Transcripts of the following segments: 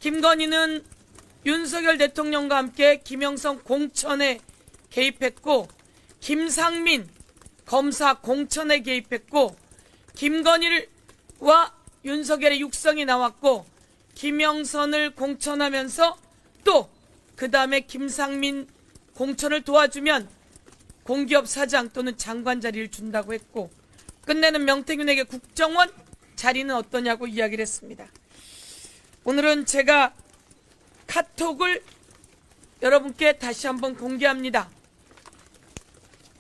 김건희는 윤석열 대통령과 함께 김영선 공천에 개입했고, 김상민 검사 공천에 개입했고, 김건희와 윤석열의 육성이 나왔고, 김영선을 공천하면서 또 그 다음에 김상민 공천을 도와주면 공기업 사장 또는 장관 자리를 준다고 했고, 끝내는 명태균에게 국정원 자리는 어떠냐고 이야기를 했습니다. 오늘은 제가 카톡을 여러분께 다시 한번 공개합니다.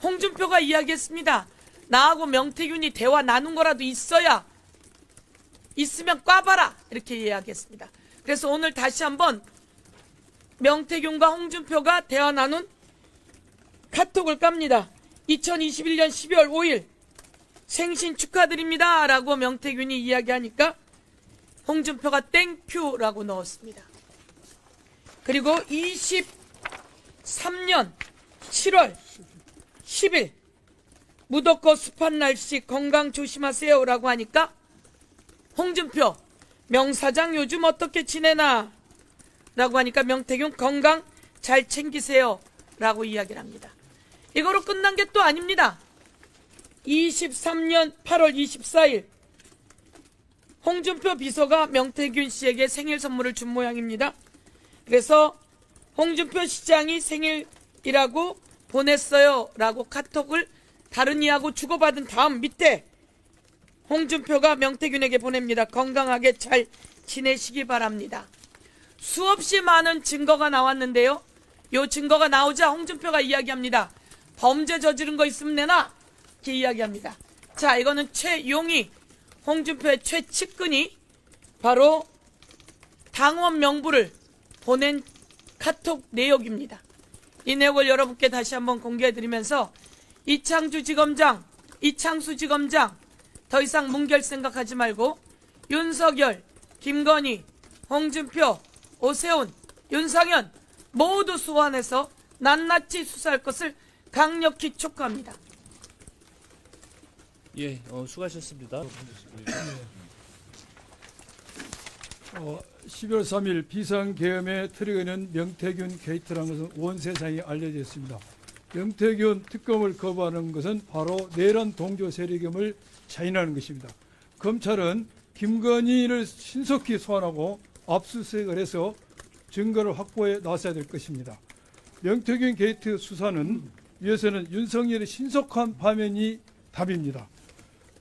홍준표가 이야기했습니다. 나하고 명태균이 대화 나눈 거라도 있어야, 있으면 꽈봐라, 이렇게 이야기했습니다. 그래서 오늘 다시 한번 명태균과 홍준표가 대화 나눈 카톡을 깝니다. 2021년 12월 5일 생신 축하드립니다 라고 명태균이 이야기하니까 홍준표가 땡큐라고 넣었습니다. 그리고 23년 7월 10일 무덥고 습한 날씨 건강 조심하세요 라고 하니까 홍준표 명사장 요즘 어떻게 지내나 라고 하니까 명태균 건강 잘 챙기세요 라고 이야기를 합니다. 이거로 끝난 게 또 아닙니다. 23년 8월 24일 홍준표 비서가 명태균 씨에게 생일 선물을 준 모양입니다. 그래서 홍준표 시장이 생일이라고 보냈어요 라고 카톡을 다른 이하고 주고받은 다음 밑에 홍준표가 명태균에게 보냅니다. 건강하게 잘 지내시기 바랍니다. 수없이 많은 증거가 나왔는데요. 이 증거가 나오자 홍준표가 이야기합니다. 범죄 저지른 거 있으면 내놔, 이렇게 이야기합니다. 자, 이거는 최용희, 홍준표의 최측근이 바로 당원 명부를 보낸 카톡 내역입니다. 이 내용을 여러분께 다시 한번 공개해드리면서 이창수 지검장 더 이상 뭉갤 생각하지 말고 윤석열, 김건희, 홍준표, 오세훈, 윤상현 모두 소환해서 낱낱이 수사할 것을 강력히 촉구합니다. 예, 수고하셨습니다. 12월 3일 비상계엄의 트리거는 명태균 게이트라는 것은 온 세상에 알려져 있습니다. 명태균 특검을 거부하는 것은 바로 내란 동조 세력임을 자인하는 것입니다. 검찰은 김건희를 신속히 소환하고 압수수색을 해서 증거를 확보해 나서야 될 것입니다. 명태균 게이트 수사는 위해서는 윤석열의 신속한 파면이 답입니다.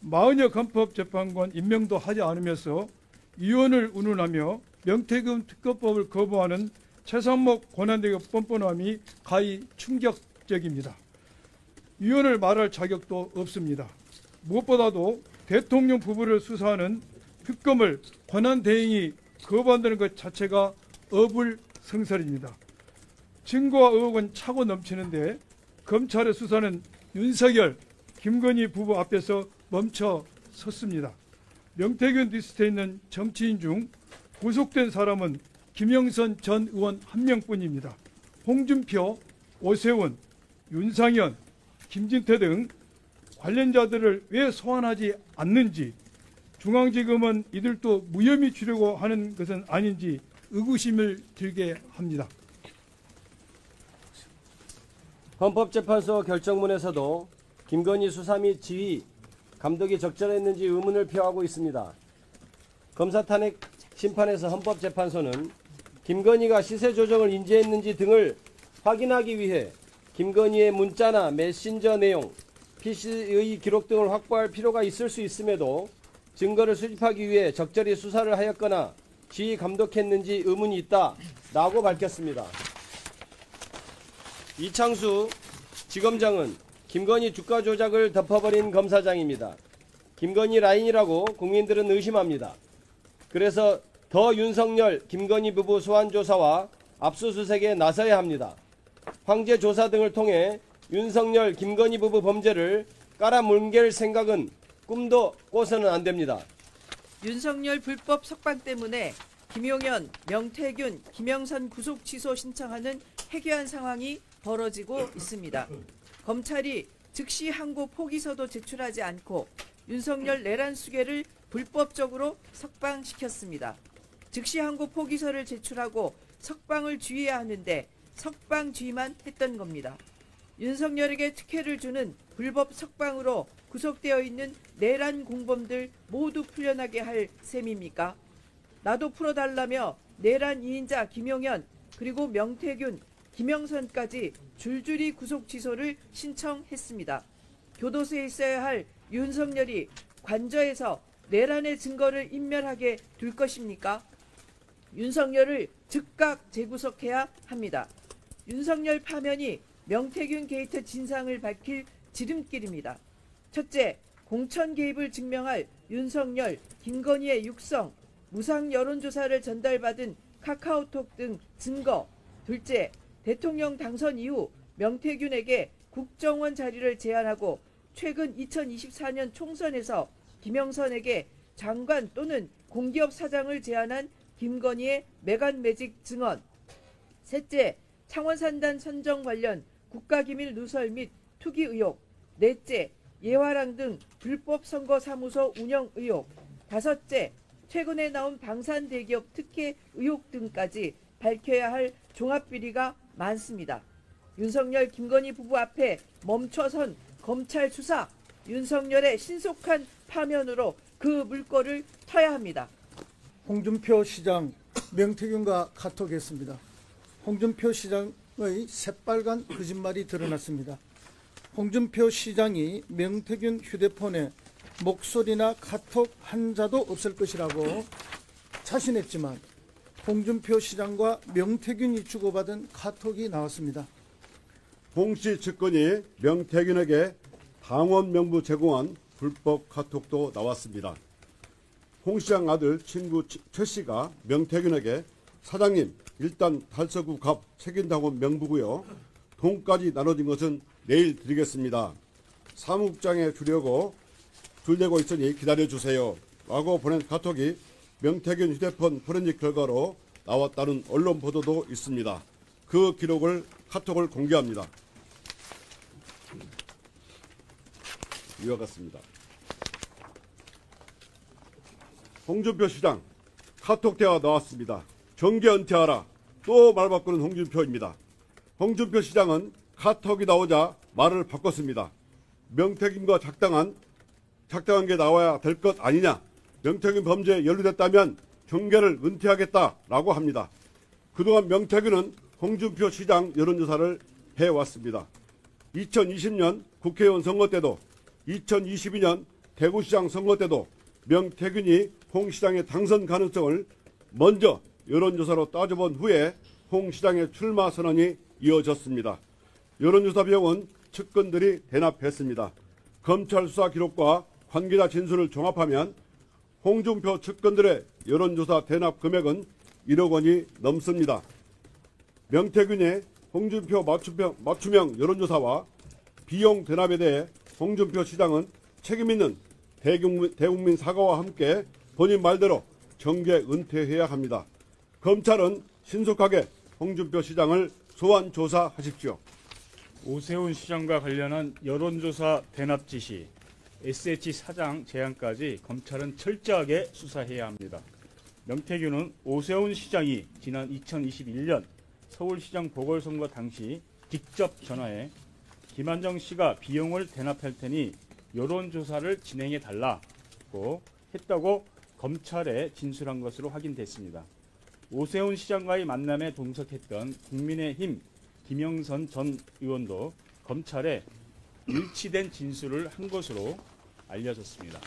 마흔여 헌법재판관 임명도 하지 않으면서 위원을 운운하며 명태균 특검법을 거부하는 최상목 권한대행 뻔뻔함이 가히 충격적입니다. 위원을 말할 자격도 없습니다. 무엇보다도 대통령 부부를 수사하는 특검을 권한대행이 거부한다는 것 자체가 어불성설입니다. 증거와 의혹은 차고 넘치는데 검찰의 수사는 윤석열, 김건희 부부 앞에서 멈춰 섰습니다. 명태균 리스트에 있는 정치인 중 구속된 사람은 김영선 전 의원 한 명뿐입니다. 홍준표, 오세훈, 윤상현, 김진태 등 관련자들을 왜 소환하지 않는지, 중앙지검은 이들도 무혐의 주려고 하는 것은 아닌지 의구심을 들게 합니다. 헌법재판소 결정문에서도 김건희 수사 및 지휘, 감독이 적절했는지 의문을 표하고 있습니다. 검사 탄핵 심판에서 헌법재판소는 김건희가 시세 조정을 인지했는지 등을 확인하기 위해 김건희의 문자나 메신저 내용, PC의 기록 등을 확보할 필요가 있을 수 있음에도 증거를 수집하기 위해 적절히 수사를 하였거나 지휘 감독했는지 의문이 있다라고 밝혔습니다. 이창수 지검장은 김건희 주가 조작을 덮어버린 검사장입니다. 김건희 라인이라고 국민들은 의심합니다. 그래서 더 윤석열, 김건희 부부 소환 조사와 압수수색에 나서야 합니다. 황제 조사 등을 통해 윤석열, 김건희 부부 범죄를 깔아뭉갤 생각은 꿈도 꿔서는 안 됩니다. 윤석열 불법 석방 때문에 김용현, 명태균, 김영선 구속 취소 신청하는 해괴한 상황이 벌어지고 있습니다. 검찰이 즉시 항고 포기서도 제출하지 않고 윤석열 내란 수괴를 불법적으로 석방시켰습니다. 즉시 항고 포기서를 제출하고 석방을 주의해야 하는데 석방주의만 했던 겁니다. 윤석열에게 특혜를 주는 불법 석방으로 구속되어 있는 내란 공범들 모두 풀려나게 할 셈입니까? 나도 풀어달라며 내란 2인자 김용현 그리고 명태균, 김영선까지 줄줄이 구속 취소를 신청했습니다. 교도소에 있어야 할 윤석열이 관저에서 내란의 증거를 인멸하게 둘 것입니까? 윤석열을 즉각 재구속해야 합니다. 윤석열 파면이 명태균 게이트 진상을 밝힐 지름길입니다. 첫째, 공천 개입을 증명할 윤석열, 김건희의 육성, 무상 여론조사를 전달받은 카카오톡 등 증거. 둘째, 대통령 당선 이후 명태균에게 국정원 자리를 제안하고 최근 2024년 총선에서 김영선에게 장관 또는 공기업 사장을 제안한 김건희의 메간매직 증언. 셋째, 창원산단 선정 관련 국가기밀 누설 및 투기 의혹. 넷째, 예화랑 등 불법 선거사무소 운영 의혹. 다섯째, 최근에 나온 방산대기업 특혜 의혹 등까지 밝혀야 할 종합비리가 많습니다. 윤석열, 김건희 부부 앞에 멈춰선 검찰 수사, 윤석열의 신속한 파면으로 그 물꼬를 터야 합니다. 홍준표 시장 명태균과 카톡했습니다. 홍준표 시장의 새빨간 거짓말이 드러났습니다. 홍준표 시장이 명태균 휴대폰에 목소리나 카톡 한 자도 없을 것이라고 자신했지만 홍준표 시장과 명태균이 주고받은 카톡이 나왔습니다. 홍 씨 측근이 명태균에게 당원 명부 제공한 불법 카톡도 나왔습니다. 홍 시장 아들 친구 최 씨가 명태균에게 사장님 일단 달서구 갑 책임당원 명부고요. 돈까지 나눠진 것은 내일 드리겠습니다. 사무국장에 주려고 줄대고 있으니 기다려주세요. 라고 보낸 카톡이 명태균 휴대폰 포렌식 결과로 나왔다는 언론 보도도 있습니다. 그 기록을 카톡을 공개합니다. 이와 같습니다. 홍준표 시장 카톡 대화 나왔습니다. 정계 은퇴하라. 또 말 바꾸는 홍준표입니다. 홍준표 시장은 카톡이 나오자 말을 바꿨습니다. 명태균과 작당한 게 나와야 될 것 아니냐. 명태균 범죄에 연루됐다면 정계를 은퇴하겠다라고 합니다. 그동안 명태균은 홍준표 시장 여론조사를 해왔습니다. 2020년 국회의원 선거 때도 2022년 대구시장 선거 때도 명태균이 홍 시장의 당선 가능성을 먼저 여론조사로 따져본 후에 홍 시장의 출마 선언이 이어졌습니다. 여론조사 비용은 측근들이 대납했습니다. 검찰 수사 기록과 관계자 진술을 종합하면 홍준표 측근들의 여론조사 대납 금액은 1억 원이 넘습니다. 명태균의 홍준표 맞춤형 여론조사와 비용 대납에 대해 홍준표 시장은 책임있는 대국민 사과와 함께 본인 말대로 정계 은퇴해야 합니다. 검찰은 신속하게 홍준표 시장을 소환 조사하십시오. 오세훈 시장과 관련한 여론조사 대납 지시, SH 사장 제안까지 검찰은 철저하게 수사해야 합니다. 명태균은 오세훈 시장이 지난 2021년 서울시장 보궐선거 당시 직접 전화해 김한정 씨가 비용을 대납할 테니 여론조사를 진행해 달라고 했다고 검찰에 진술한 것으로 확인됐습니다. 오세훈 시장과의 만남에 동석했던 국민의힘 김영선 전 의원도 검찰에 일치된 진술을 한 것으로 알려졌습니다.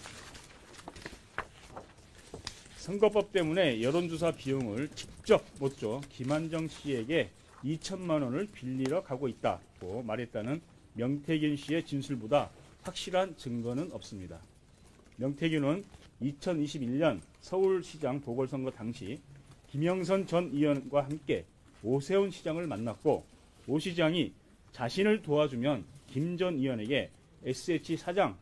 선거법 때문에 여론조사 비용을 직접 못 줘 김한정 씨에게 2천만 원을 빌리러 가고 있다고 말했다는 명태균 씨의 진술보다 확실한 증거는 없습니다. 명태균은 2021년 서울시장 보궐선거 당시 김영선 전 의원과 함께 오세훈 시장을 만났고 오 시장이 자신을 도와주면 김 전 의원에게 SH 사장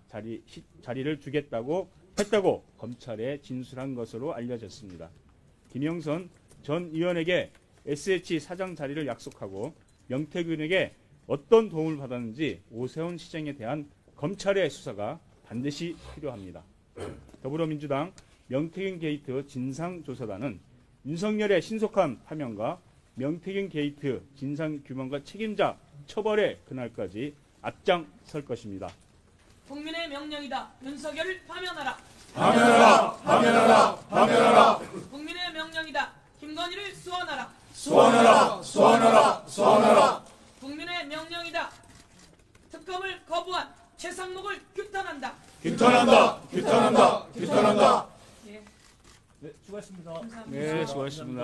자리를 주겠다고 했다고 검찰에 진술한 것으로 알려졌습니다. 김영선 전 의원에게 SH 사장 자리를 약속하고 명태균에게 어떤 도움을 받았는지 오세훈 시장에 대한 검찰의 수사가 반드시 필요합니다. 더불어민주당 명태균 게이트 진상조사단은 윤석열의 신속한 파면과 명태균 게이트 진상규명과 책임자 처벌의 그날까지 앞장설 것입니다. 국민의 명령이다. 윤석열을 파면하라. 파면하라! 파면하라! 파면하라! 국민의 명령이다. 김건희를 소환하라. 소환하라! 소환하라! 소환하라! 국민의 명령이다. 특검을 거부한 최상목을 규탄한다. 규탄한다! 규탄한다! 규탄한다! 네, 수고하셨습니다.